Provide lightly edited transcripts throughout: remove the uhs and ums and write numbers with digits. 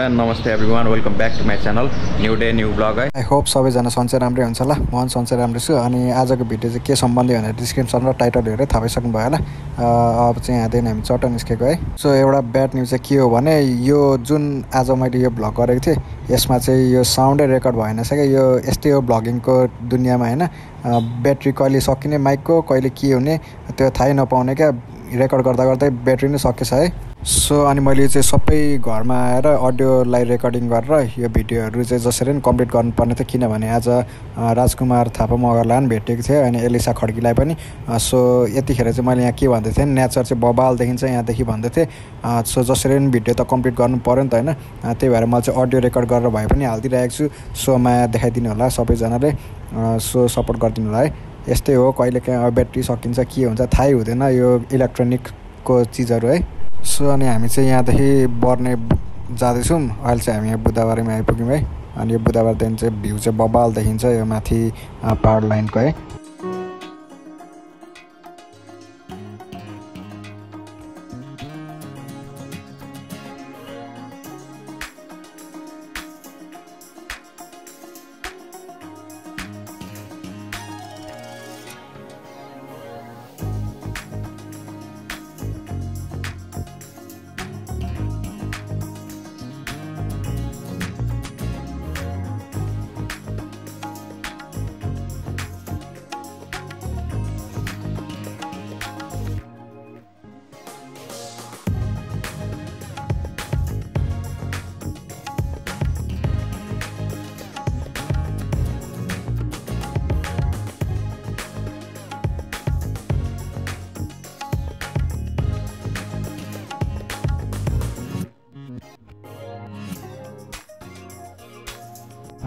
नमस्ते everyone welcome back to my channel new day new blog है। I hope सबैजना सन्चै राम्रै हुन्छ होला। म पनि सन्चै राम्रै छु। अनि आजको भिडियो चाहिँ के सम्बन्धी भनेर डिस्क्रिप्सन र टाइटल हेरेर थाहा पाइसक्नुभयो होला। अब चाहिँ यहाँदेखि हामी चट्ट निस्केको है। सो एउटा ब्याड न्युज चाहिँ के हो भने यो जुन आज मैले यो भ्लग गरेको थिएँ यसमा चाहिँ यो साउन्डै रेकर्ड भएन छ क्या। यो यस्तै हो भ्लगिङको दुनियाँमा होइन। ब्याट्री कहिले सकिने माइकको कहिले के हुने त्यो थाहै नपाउने क्या। रेकर्ड गर्दा गर्दै ब्याट्री नै सकेछ है। सो अनि मैले चाहिँ सबै घरमा आएर अडियोलाई रेकर्डिङ गरेर यो भिडियोहरू चाहिँ जसरी पनि कम्प्लिट गर्नुपर्ने थियो। किनभने आज राजकुमार थापा मगरलाई पनि भेटेको थिएँ अनि एलिसा खड्कीलाई पनि। सो यतिखेर चाहिँ मैले यहाँ के भन्दै थिएँ नेचर चाहिँ बबाल देखिन्छ यहाँदेखि भन्दै थिएँ। सो जसरी पनि भिडियो त कम्प्लिट गर्नु पऱ्यो नि त होइन। त्यही भएर मैले चाहिँ अडियो रेकर्ड गरेर भए पनि हालिदिइरहेको छु। सो माया देखाइदिनु होला सबैजनाले। सो सपोर्ट गरिदिनु होला है। यस्तै हो कहिलेकाहीँ अब ब्याट्री सकिन्छ के हुन्छ थाहै हुँदैन यो इलेक्ट्रोनिकको चिजहरू है। सो अनि हामी चाहिँ यहाँदेखि बर्ने जाँदैछौँ। अहिले चाहिँ हामी यहाँ बुधबारैमा आइपुग्यौँ है। अनि यो बुधबारदेखि चाहिँ भ्यू चाहिँ बबाल देखिन्छ यो माथि पावर लाइनको है।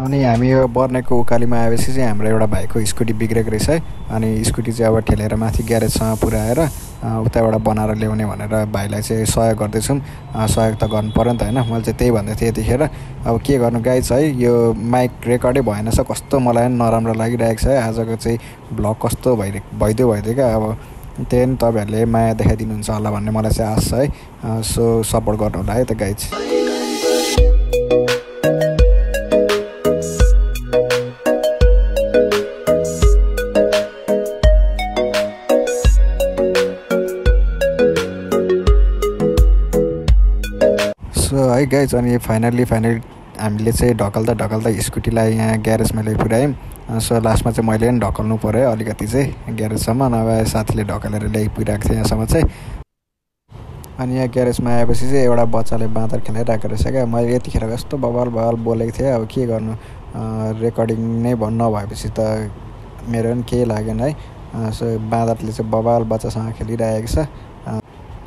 अनि हामी यो बर्नेको उकालीमा आएपछि चाहिँ हाम्रो एउटा भाइको स्कुटी बिग्रेको रहेछ है। अनि स्कुटी चाहिँ अब ठेलेर माथि ग्यारेजसँग पुऱ्याएर उताबाट बनाएर ल्याउने भनेर भाइलाई चाहिँ सहयोग गर्दैछौँ। सहयोग त गर्नु पऱ्यो नि त होइन। मैले चाहिँ त्यही भन्दै थिएँ यतिखेर। अब के गर्नु गाइज है यो माइक रेकर्डै भएन छ। कस्तो मलाई नराम्रो लागिरहेको छ है। आजको चाहिँ भ्लग कस्तो भइदियो क्या। अब त्यही पनि तपाईँहरूले माया देखाइदिनुहुन्छ होला भन्ने मलाई चाहिँ आश छ है। सो सपोर्ट गर्नु होला है त गाइज। सो है गाइज अनि फाइनली हामीले चाहिँ ढकल्दा स्कुटीलाई यहाँ ग्यारेजमा ल्याइ पुऱ्यायौँ। सो लास्टमा चाहिँ मैले पनि ढकल्नु पऱ्यो अलिकति चाहिँ ग्यारेजसम्म। नभए साथीले ढकलेर ल्याइ पुऱ्याएको थियो यहाँसम्म चाहिँ। अनि यहाँ ग्यारेजमा आएपछि चाहिँ एउटा बच्चाले बाँदर खेलाइरहेको रहेछ क्या। मैले यतिखेर कस्तो बबाल बोलेको थिएँ। अब के गर्नु रेकर्डिङ नै नभएपछि त मेरो पनि केही लागेन है। सो बाँदरले चाहिँ बबाल बच्चासँग खेलिरहेको छ।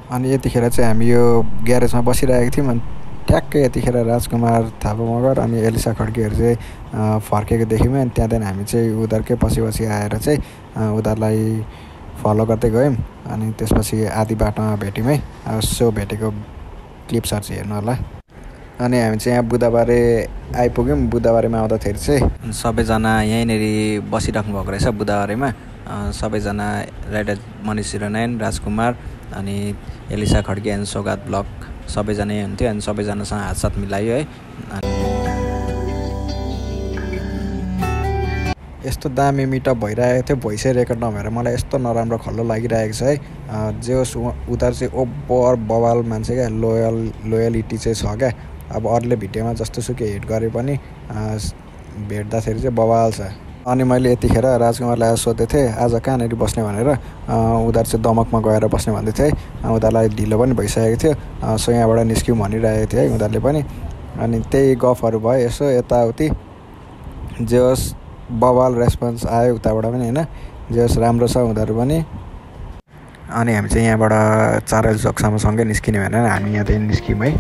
अनि यतिखेर चाहिँ हामी यो ग्यारेजमा बसिरहेको थियौँ। अनि ठ्याक्कै यतिखेर राजकुमार थापा मगर अनि एलिसा खड्कीहरू चाहिँ फर्केको देख्यौँ। अनि त्यहाँदेखि हामी चाहिँ उनीहरूकै पछि आएर चाहिँ उनीहरूलाई फलो गर्दै गयौँ। अनि त्यसपछि आधी बाटोमा भेट्यौँ है। सो भेटेको क्लिप्सहरू चाहिँ हेर्नु होला। अनि हामी चाहिँ यहाँ बुधबारे आइपुग्यौँ। बुधबारेमा आउँदाखेरि चाहिँ सबैजना यहीँनिर बसिराख्नु भएको रहेछ बुधबारेमा। सबैजना राइटर मनिष शिरोनायन राजकुमार अनि एलिसा खड्की एन्ड सौगात ब्लग सबैजना यही हुन्थ्यो। अनि सबैजनासँग हातसाथ मिलायो है। यस्तो दामी मिटअप भइरहेको थियो भोइसै रेकर्ड नभएर मलाई यस्तो नराम्रो खल्लो लागिरहेको छ है। जे होस् उनीहरू चाहिँ ओभर बवाल मान्छे क्या। लोयलिटी चाहिँ छ क्या। अब अरूले भिडियोमा जस्तो सुकै हिट गरे पनि भेट्दाखेरि चाहिँ बवाल छ। अनि मैले यतिखेर राजकुमारलाई सोधेको थिएँ आज कहाँनिर बस्ने भनेर। उनीहरू चाहिँ दमकमा गएर बस्ने भन्दै थिएँ। उनीहरूलाई ढिलो पनि भइसकेको थियो। सो यहाँबाट निस्क्यौँ भनिरहेको थियो है उनीहरूले पनि। अनि त्यही गफहरू भयो यसो यताउति। जे होस् बवाल रेस्पोन्स आयो उताबाट पनि होइन। जे होस् राम्रो छ उनीहरू पनि। अनि हामी चाहिँ यहाँबाट 4 चोकसम्मसँगै निस्किने भनेर हामी यहाँदेखि निस्क्यौँ है।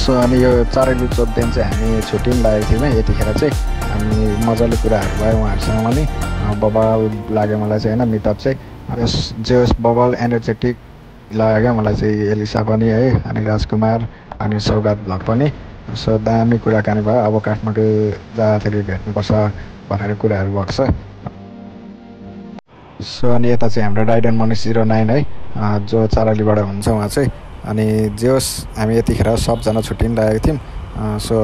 सो अनि यो चारैली चोकदेखि चाहिँ हामी छुट्टी पनि लागेको थियौँ है। यतिखेर चाहिँ हामी मजाले कुराहरू भयो उहाँहरूसँग पनि बबाल लाग्यो मलाई चाहिँ होइन। मिटअप चाहिँ जे होस् बबाल एनर्जेटिक लाग्यो क्या मलाई चाहिँ। एलिसा पनि है अनि राजकुमार अनि सौगात भ्लग पनि। सो दामी कुराकानी भयो। अब काठमाडौँ जाँदाखेरि भेट्नुपर्छ भनेर कुराहरू भएको छ। सो अनि यता चाहिँ हाम्रो राइडन मनिष 09 है जो चारलीबाट हुनुहुन्छ उहाँ चाहिँ। अनि जे होस् हामी यतिखेर सबजना छुट्टी पनि लागेको थियौँ। सो